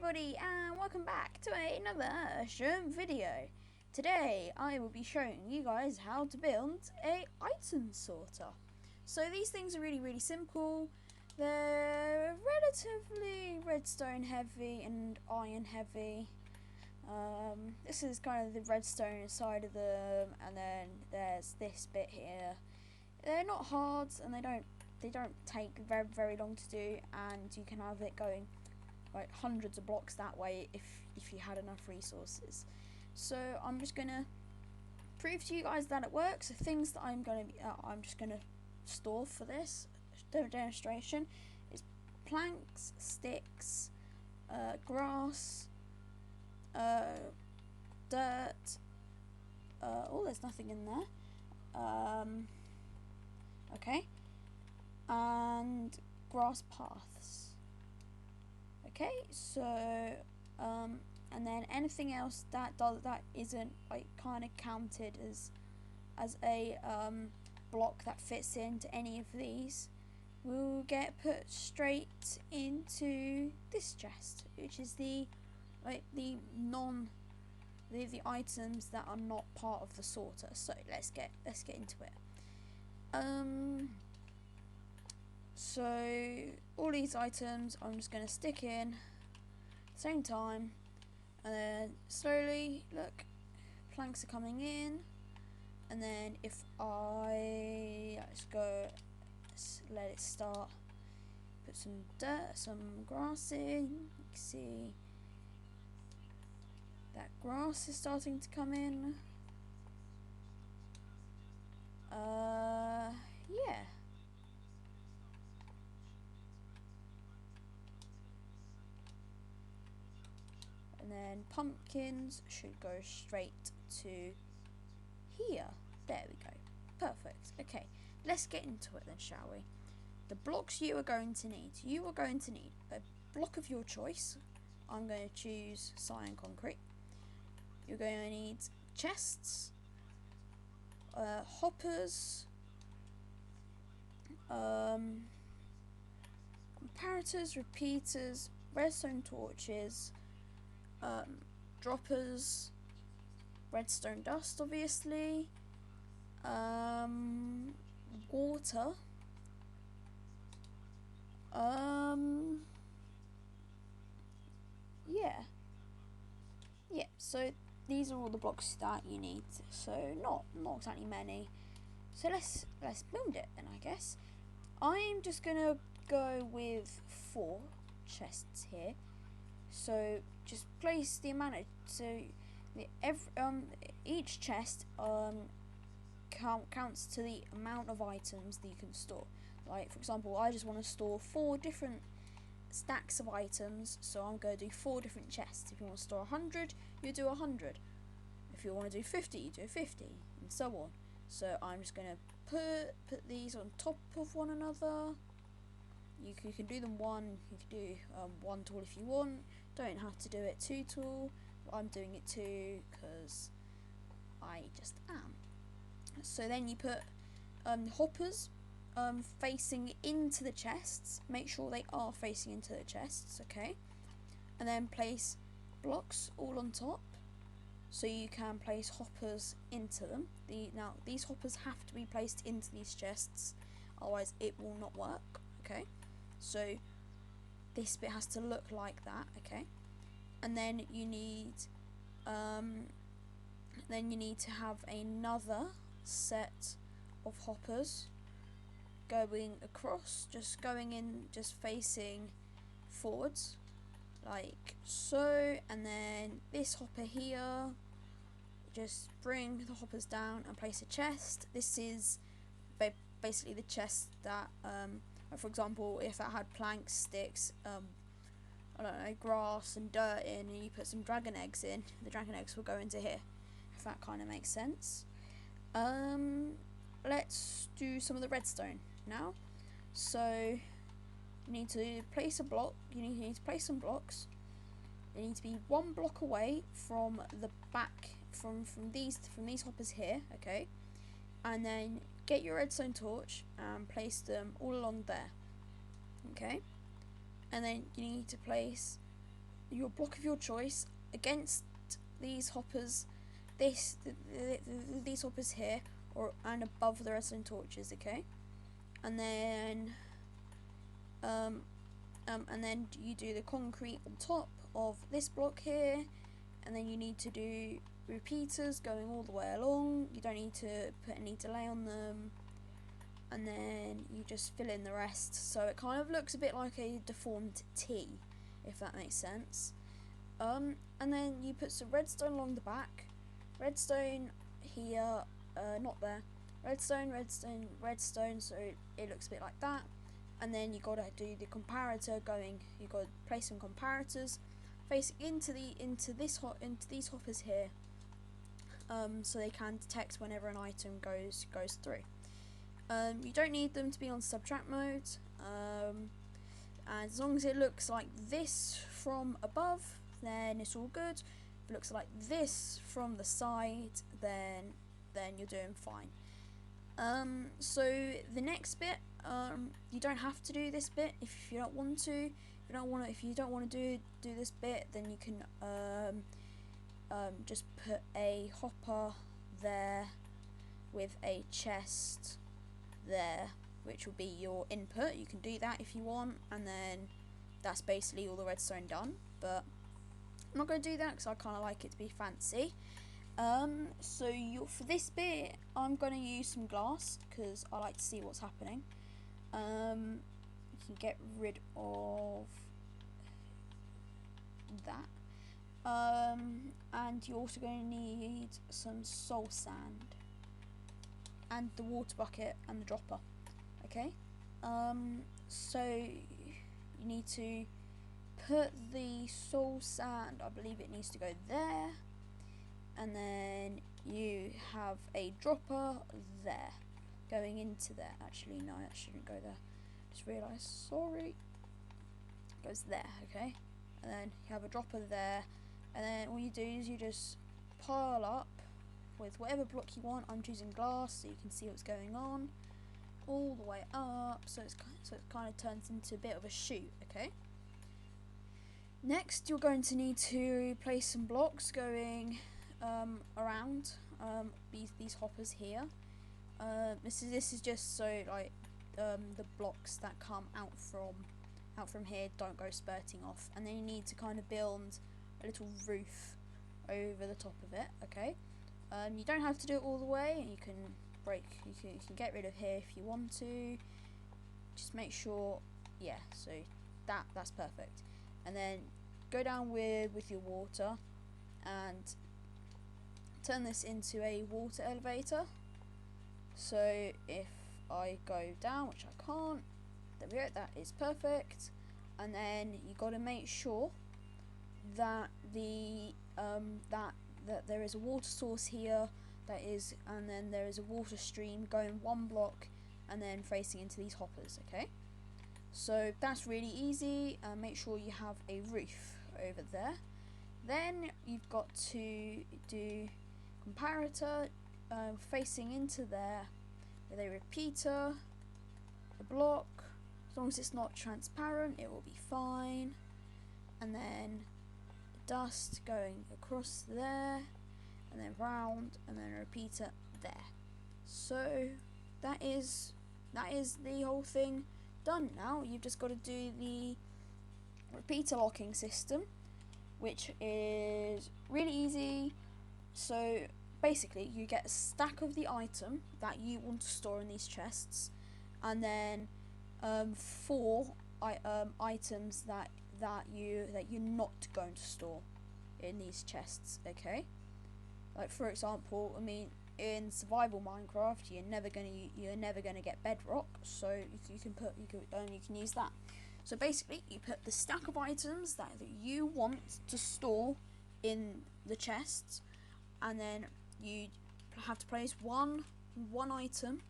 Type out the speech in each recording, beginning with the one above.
everybody, and welcome back to another video. Today I will be showing you guys how to build a item sorter. So these things are really simple. They're relatively redstone heavy and iron heavy. This is kind of the redstone side of them, and then there's this bit here. They're not hard, and they don't take very long to do, and you can have it going like hundreds of blocks that way if you had enough resources. So I'm just gonna prove to you guys that it works. The things that I'm just gonna store for this demonstration is planks, sticks, grass, dirt. Oh, there's nothing in there. Okay, and grass paths. Okay, so and then anything else that isn't like kind of counted as a block that fits into any of these will get put straight into this chest, which is the items that are not part of the sorter. So let's get into it. So all these items I'm just going to stick in at the same time, and then slowly, look, planks are coming in, and then if let's let it start, put some dirt, some grass in. You can see that grass is starting to come in. Yeah. And then pumpkins should go straight to here. There we go. Perfect. Okay, let's get into it then, shall we? The blocks you are going to need. You are going to need a block of your choice. I'm going to choose cyan concrete. You're going to need chests, hoppers, comparators, repeaters, redstone torches, droppers, redstone dust, obviously, water, yeah, so these are all the blocks that you need, so not exactly many. So let's build it then, I guess. I'm just gonna go with 4 chests here. So just place the amount of each chest counts to the amount of items that you can store. Like for example, I just want to store 4 different stacks of items, so I'm going to do 4 different chests. If you want to store 100, you do 100. If you want to do 50, you do 50, and so on. So I'm just going to put these on top of one another. You can do them one. You can do one tall if you want. Don't have to do it too tall. I'm doing it too because I just am. So then you put hoppers facing into the chests. Make sure they are facing into the chests, okay? And then place blocks all on top, so you can place hoppers into them. Now these hoppers have to be placed into these chests, otherwise it will not work, okay? So this bit has to look like that, okay? And then you need to have another set of hoppers going across, just going in, just facing forwards like so, and then this hopper here, just bring the hoppers down and place a chest. This is basically the chest that for example, if I had planks, sticks, I don't know, grass and dirt in, and you put some dragon eggs in, the dragon eggs will go into here, if that kind of makes sense. Let's do some of the redstone now. So you need to place a block. You need to place some blocks. They need to be 1 block away from the back, from these hoppers here, okay? And then get your redstone torch and place them all along there, okay? And then you need to place your block of your choice against these hoppers, these hoppers here, and above the redstone torches, okay? And then you do the concrete on top of this block here, and then you need to do repeaters going all the way along. You don't need to put any delay on them, and then you just fill in the rest, so it kind of looks a bit like a deformed T, if that makes sense. And then you put some redstone along the back, redstone here, not there, redstone, redstone, redstone, so it looks a bit like that. And then you gotta do the comparator going. You gotta place some comparators facing into these hoppers here, so they can detect whenever an item goes through. You don't need them to be on subtract mode, and as long as it looks like this from above, then it's all good. If it looks like this from the side, then you're doing fine. So the next bit, you don't have to do this bit if you don't want to. If you don't want to do this bit, then you can just put a hopper there with a chest there, which will be your input. You can do that if you want, and then that's basically all the redstone done. But I'm not going to do that because I kind of like it to be fancy. So for this bit, I'm going to use some glass because I like to see what's happening. You can get rid of that. And you're also going to need some soul sand and the water bucket and the dropper. Okay. So you need to put the soul sand, I believe it needs to go there, and then you have a dropper there going into there. Actually no, that shouldn't go there, just realised, sorry. It goes there, okay, and then you have a dropper there, and then all you do is you just pile up with whatever block you want. I'm choosing glass so you can see what's going on all the way up, so it kind of turns into a bit of a chute, okay. Next, you're going to need to place some blocks going around these hoppers here. This is just so like the blocks that come out from here don't go spurting off, and then you need to kind of build a little roof over the top of it, okay. You don't have to do it all the way. You can get rid of here if you want to. Just make sure, yeah. So that's perfect. And then go down with your water and turn this into a water elevator. So if I go down, which I can't, there we go, that is perfect. And then you got to make sure that that there is a water source here, and then there is a water stream going one block and then facing into these hoppers, okay. So that's really easy. Make sure you have a roof over there. Then you've got to do comparator facing into there with a repeater, a block. As long as it's not transparent, it will be fine. And then dust going across there, and then round, and then a repeater there. So that is the whole thing done. Now you've just got to do the repeater locking system, which is really easy. So basically you get a stack of the item that you want to store in these chests, and then 4 items that you're not going to store in these chests, okay. Like for example, I mean, in survival Minecraft, you're never gonna get bedrock, so you can use that. So basically, you put the stack of items that you want to store in the chests, and then you have to place one item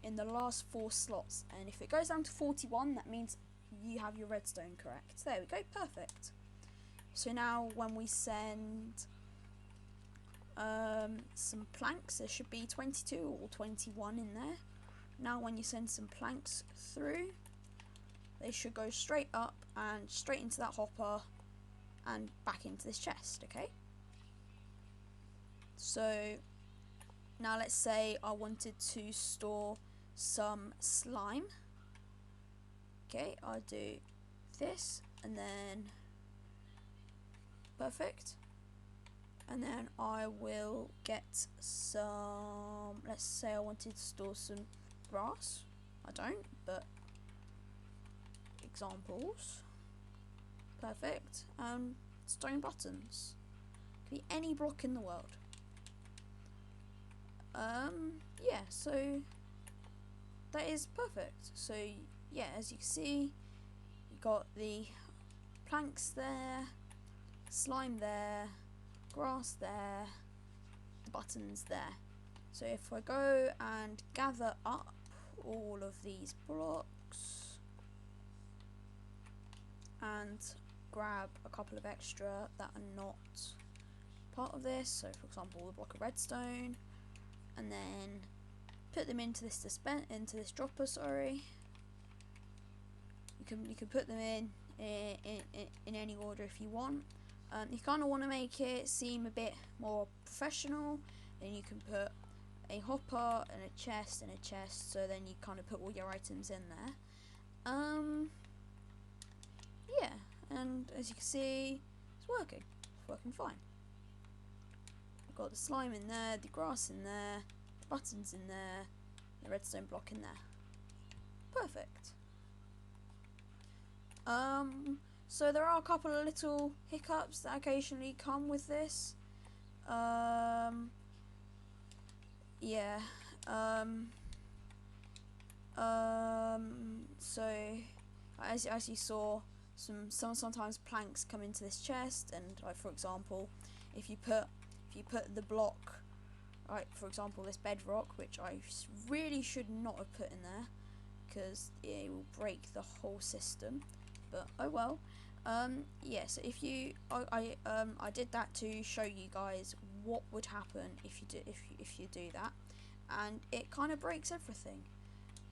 in the last 4 slots. And if it goes down to 41, that means you have your redstone correct. There we go, perfect. So now when we send some planks, there should be 22 or 21 in there. Now when you send some planks through, they should go straight up and straight into that hopper, and back into this chest, okay? So now let's say I wanted to store some slime. Okay, I'll do this and then perfect. And then I will get some, let's say I wanted to store some grass. I don't, but examples. Perfect. Stone buttons. Could be any block in the world. Yeah, so that is perfect. So yeah, as you can see, you got the planks there, slime there, grass there, the buttons there. So if I go and gather up all of these blocks and grab a couple of extra that are not part of this, so for example the block of redstone, and then put them into this dropper, sorry. You can put them in any order if you want. You kind of want to make it seem a bit more professional, and you can put a hopper and a chest, so then you kind of put all your items in there. Yeah, and as you can see, it's working fine. I've got the slime in there, the grass in there, the buttons in there, the redstone block in there. Perfect. So there are a couple of little hiccups that occasionally come with this. Yeah. So as you saw, sometimes planks come into this chest, and like for example, if you put the block, right, for example this bedrock, which I really should not have put in there because it will break the whole system, but oh well. Yeah, so if you I did that to show you guys what would happen if you do that, and it kind of breaks everything.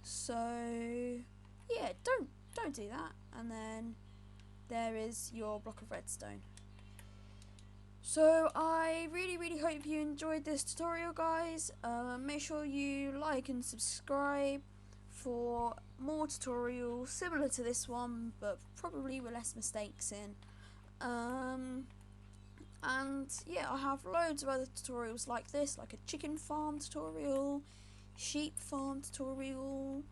So yeah, don't do that. And then there is your block of redstone. So I really hope you enjoyed this tutorial, guys. Make sure you like and subscribe for more tutorials similar to this one, but probably with less mistakes in. And yeah, I have loads of other tutorials like this, like a chicken farm tutorial, sheep farm tutorial,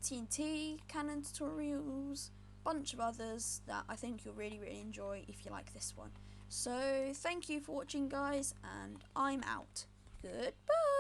TNT cannon tutorials, bunch of others that I think you'll really enjoy if you like this one. So thank you for watching, guys, and I'm out. Goodbye.